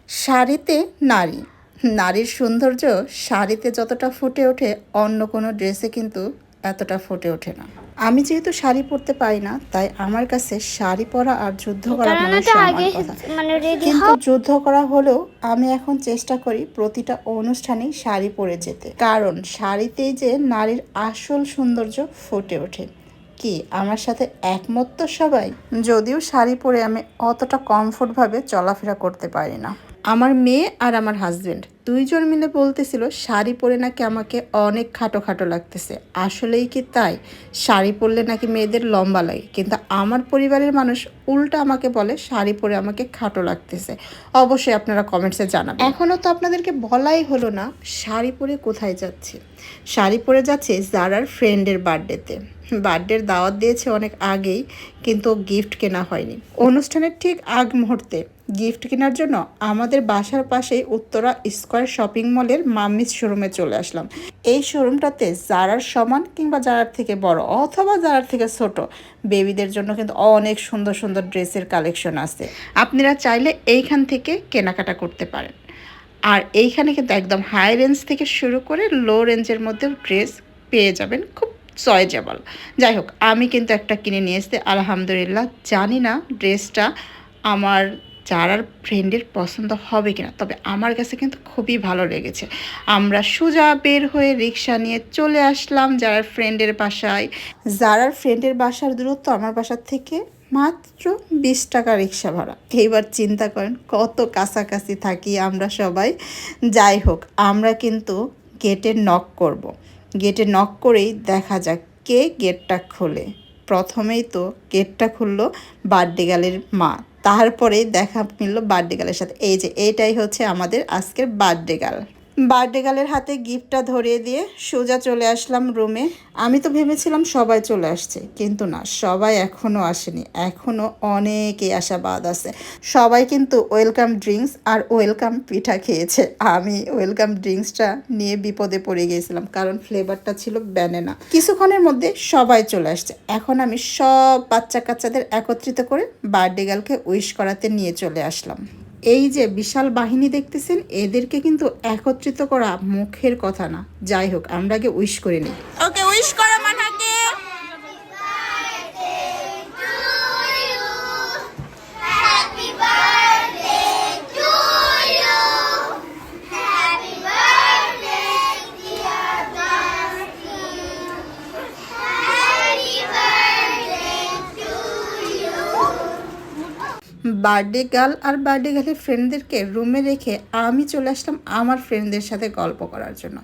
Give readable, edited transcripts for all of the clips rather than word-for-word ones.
শাড়িতে নারী, নারীর সৌন্দর্য শাড়িতে যতটা ফুটে ওঠে অন্য কোনো ড্রেসে কিন্তু এতটা ফুটে ওঠে না। আমি যেহেতু শাড়ি পরতে পারি না, তাই আমার কাছে শাড়ি পরা আর যুদ্ধ করা মনে সমান কথা। কিন্তু যুদ্ধ করা হলেও আমি এখন চেষ্টা করি প্রতিটা অনুষ্ঠানেই শাড়ি পরে যেতে, কারণ শাড়িতেই যে নারীর আসল সৌন্দর্য ফুটে ওঠে। কি আমার সাথে একমত তো সবাই? যদিও শাড়ি পরে আমি অতটা কমফোর্টভাবে চলাফেরা করতে পারি না। আমার মেয়ে আর আমার হাজবেন্ড দুইজন মিলে বলতেছিল শাড়ি পরে নাকি আমাকে অনেক খাটো খাটো লাগতেছে। আসলেই কি তাই? শাড়ি পরলে নাকি মেয়েদের লম্বা লাগে, কিন্তু আমার পরিবারের মানুষ উল্টা আমাকে বলে শাড়ি পরে আমাকে খাটো লাগতেছে। অবশ্যই আপনারা কমেন্টসে জানাবেন। এখনও তো আপনাদেরকে বলাই হলো না শাড়ি পরে কোথায় যাচ্ছি। শাড়ি পরে যাচ্ছে জারার ফ্রেন্ডের বার্থডেতে। বার্থডের দাওয়াত দিয়েছে অনেক আগেই, কিন্তু গিফট কেনা হয়নি। অনুষ্ঠানের ঠিক আগ মুহূর্তে গিফট কেনার জন্য আমাদের বাসার পাশেই উত্তরা স্কয়ার শপিং মলের মাম্মিস শোরুমে চলে আসলাম। এই শোরুমটাতে জারার সমান কিংবা জারার থেকে বড় অথবা জারার থেকে ছোট বেবিদের জন্য কিন্তু অনেক সুন্দর সুন্দর ড্রেসের কালেকশন আছে। আপনারা চাইলে এইখান থেকে কেনাকাটা করতে পারেন। আর এইখানে কিন্তু একদম হাই রেঞ্জ থেকে শুরু করে লো রেঞ্জের মধ্যেও ড্রেস পেয়ে যাবেন, খুব চয়েজেবল। যাই হোক, আমি কিন্তু একটা কিনে নিয়ে এসেছি আলহামদুলিল্লাহ। জানি না ড্রেসটা আমার যারার ফ্রেন্ডের পছন্দ হবে কিনা, তবে আমার কাছে কিন্তু খুবই ভালো লেগেছে। আমরা সোজা বের হয়ে রিক্সা নিয়ে চলে আসলাম যারার ফ্রেন্ডের বাসায়। যারার ফ্রেন্ডের বাসার দূরত্ব আমার বাসার থেকে মাত্র 20 টাকা রিক্সা ভাড়া। এইবার চিন্তা করেন কত কাছাকাছি থাকি আমরা সবাই। যাই হোক, আমরা কিন্তু গেটে নক করব। গেটে নক করেই দেখা যাক কে গেটটা খোলে। প্রথমেই তো গেটটা খুললো বার্থডে গার্লের মা, তারপরেই দেখা মিলল বার্থডে গার্লের সাথে। এই যে এইটাই হচ্ছে আমাদের আজকের বার্থডে গার্ল। বার্থডে গার্লের হাতে গিফটটা ধরিয়ে দিয়ে সোজা চলে আসলাম রুমে। আমি তো ভেবেছিলাম সবাই চলে আসছে, কিন্তু না, সবাই এখনও আসেনি। এখনও অনেকেই আসা বাদ আছে। সবাই কিন্তু ওয়েলকাম ড্রিঙ্কস আর ওয়েলকাম পিঠা খেয়েছে। আমি ওয়েলকাম ড্রিঙ্কসটা নিয়ে বিপদে পড়ে গিয়েছিলাম, কারণ ফ্লেভারটা ছিল ব্যানানা। কিছুক্ষণের মধ্যে সবাই চলে আসছে। এখন আমি সব বাচ্চা কাচ্চাদের একত্রিত করে বার্থডে গার্লকে উইশ করাতে নিয়ে চলে আসলাম। এই যে বিশাল বাহিনী দেখতেছেন, এদেরকে কিন্তু একত্রিত করা মুখের কথা না। যাই হোক, আমরা আগে উইশ করে নিই। ওকে, উইশ করো মানাকে। বার্থডে গার্ল আর বার্থডে গার্লের ফ্রেন্ডদেরকে রুমে রেখে আমি চলে আসলাম আমার ফ্রেন্ডদের সাথে গল্প করার জন্য।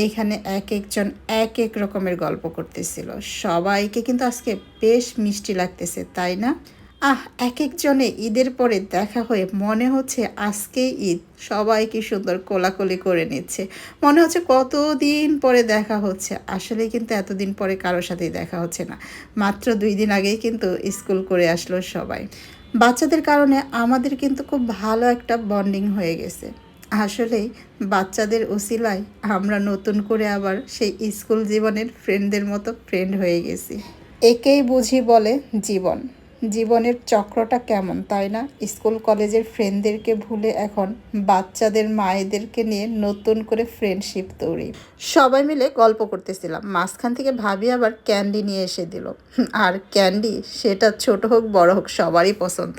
এইখানে এক একজন এক এক রকমের গল্প করতেছিল। সবাইকে কিন্তু আজকে বেশ মিষ্টি লাগতেছে, তাই না? এক একজনে ঈদের পরে দেখা হয়ে মনে হচ্ছে আজকেই ঈদ। সবাই কি সুন্দর কোলাকুলি করে নিচ্ছে, মনে হচ্ছে কতদিন পরে দেখা হচ্ছে। আসলে কিন্তু এতদিন পরে কারোর সাথেই দেখা হচ্ছে না। মাত্র 2 দিন আগেই কিন্তু স্কুল করে আসলো সবাই। বাচ্চাদের কারণে আমাদের কিন্তু খুব ভালো একটা বন্ডিং হয়ে গেছে। আসলেই বাচ্চাদের উসিলায় আমরা নতুন করে আবার সেই স্কুল জীবনের ফ্রেন্ডদের মতো ফ্রেন্ড হয়ে গেছি। একেই বুঝি বলে জীবন। জীবনের চক্রটা কেমন, তাই না? স্কুল কলেজের ফ্রেন্ডদেরকে ভুলে এখন বাচ্চাদের মায়েদেরকে নিয়ে নতুন করে ফ্রেন্ডশিপ তৈরি। সবাই মিলে গল্প করতেছিলাম, মাঝখান থেকে ভাবি আবার ক্যান্ডি নিয়ে এসে দিল। আর ক্যান্ডি সেটা ছোট হোক বড় হোক সবারই পছন্দ।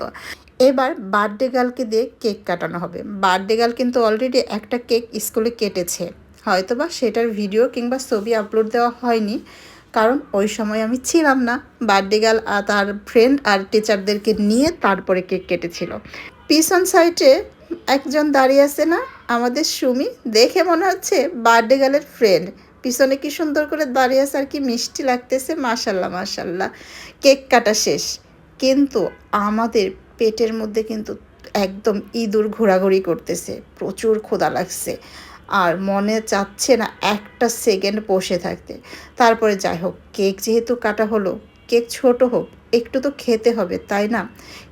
এবার বার্থডে গার্লকে দিয়ে কেক কাটানো হবে। বার্থডে গার্ল কিন্তু অলরেডি একটা কেক স্কুলে কেটেছে, হয়তোবা সেটার ভিডিও কিংবা ছবি আপলোড দেওয়া হয়নি, কারণ ওই সময় আমি ছিলাম না। বার্থডে গার্ল আর তার ফ্রেন্ড আর টিচারদেরকে নিয়ে তারপরে কেক কেটেছিল। পিছন সাইডে একজন দাঁড়িয়ে আছে না, আমাদের সুমি, দেখে মনে হচ্ছে বার্থডে গার্লের ফ্রেন্ড। পিছনে কি সুন্দর করে দাঁড়িয়ে আছে আর কি মিষ্টি লাগতেছে, মাশাল্লাহ মাশাল্লাহ। কেক কাটা শেষ, কিন্তু আমাদের পেটের মধ্যে কিন্তু একদম ইঁদুর ঘোরাঘুরি করতেছে। প্রচুর ক্ষুধা লাগছে আর মনে চাচ্ছে না একটা সেকেন্ড বসে থাকতে। তারপরে যাই হোক, কেক যেহেতু কাটা হলো, কেক ছোট হোক একটু তো খেতে হবে, তাই না?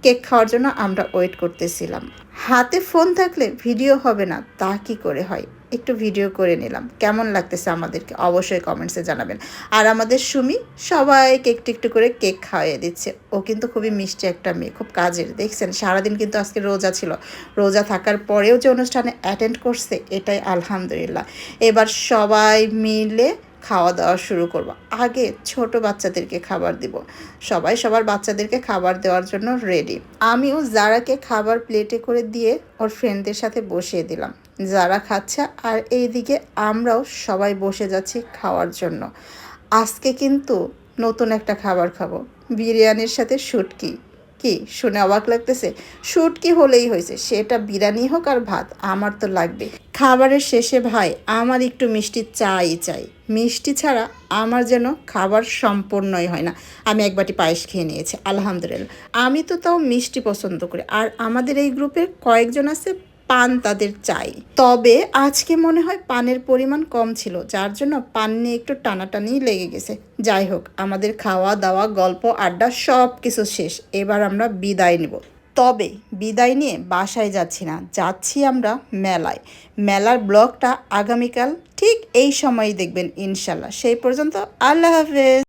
কেক খাওয়ার জন্য আমরা ওয়েট করতেছিলাম। হাতে ফোন থাকলে ভিডিও হবে না তা কি করে হয়? একটু ভিডিও করে নিলাম। কেমন লাগতেছে আমাদেরকে অবশ্যই কমেন্টসে জানাবেন। আর আমাদের সুমি সবাইকে একটু একটু করে কেক খাওয়াইয়ে দিচ্ছে। ও কিন্তু খুবই মিষ্টি একটা মেয়ে, খুব কাজের। দেখছেন সারাদিন কিন্তু আজকে রোজা ছিল, রোজা থাকার পরেও যে অনুষ্ঠানে অ্যাটেন্ড করছে এটাই আলহামদুলিল্লাহ। এবার সবাই মিলে খাওয়া দাওয়া শুরু করব। আগে ছোট বাচ্চাদেরকে খাবার দিব, সবাই সবার বাচ্চাদেরকে খাবার দেওয়ার জন্য রেডি। আমিও যারাকে খাবার প্লেটে করে দিয়ে ওর ফ্রেন্ডদের সাথে বসিয়ে দিলাম, যারা খাচ্ছে। আর এইদিকে আমরাও সবাই বসে যাচ্ছি খাওয়ার জন্য। আজকে কিন্তু নতুন একটা খাবার খাবো, বিরিয়ানির সাথে শুটকি। কি শুনে অবাক লাগতেছে? শুটকি হলেই হয়েছে, সেটা বিরিয়ানি হোক আর ভাত, আমার তো লাগবে। খাবারের শেষে ভাই আমার একটু মিষ্টি চাই। মিষ্টি ছাড়া আমার যেন খাবার সম্পূর্ণই হয় না। আমি এক বাটি পায়েস খেয়ে নিয়েছি আলহামদুলিল্লাহ। আমি তো তাও মিষ্টি পছন্দ করি, আর আমাদের এই গ্রুপে কয়েকজন আছে পান তাদের চাই। তবে আজকে মনে হয় পানের পরিমাণ কম ছিল, যার জন্য পান নিয়ে একটু টানাটানি লেগে গেছে। যাই হোক, আমাদের খাওয়া দাওয়া গল্প আড্ডা সব কিছু শেষ। এবার আমরা বিদায় নিব। তবে বিদায় নিয়ে বাসায় যাচ্ছি না, যাচ্ছি আমরা মেলায়। মেলার ব্লগটা আগামীকাল ঠিক এই সময়ই দেখবেন ইনশাল্লাহ। সেই পর্যন্ত আল্লাহ হাফেজ।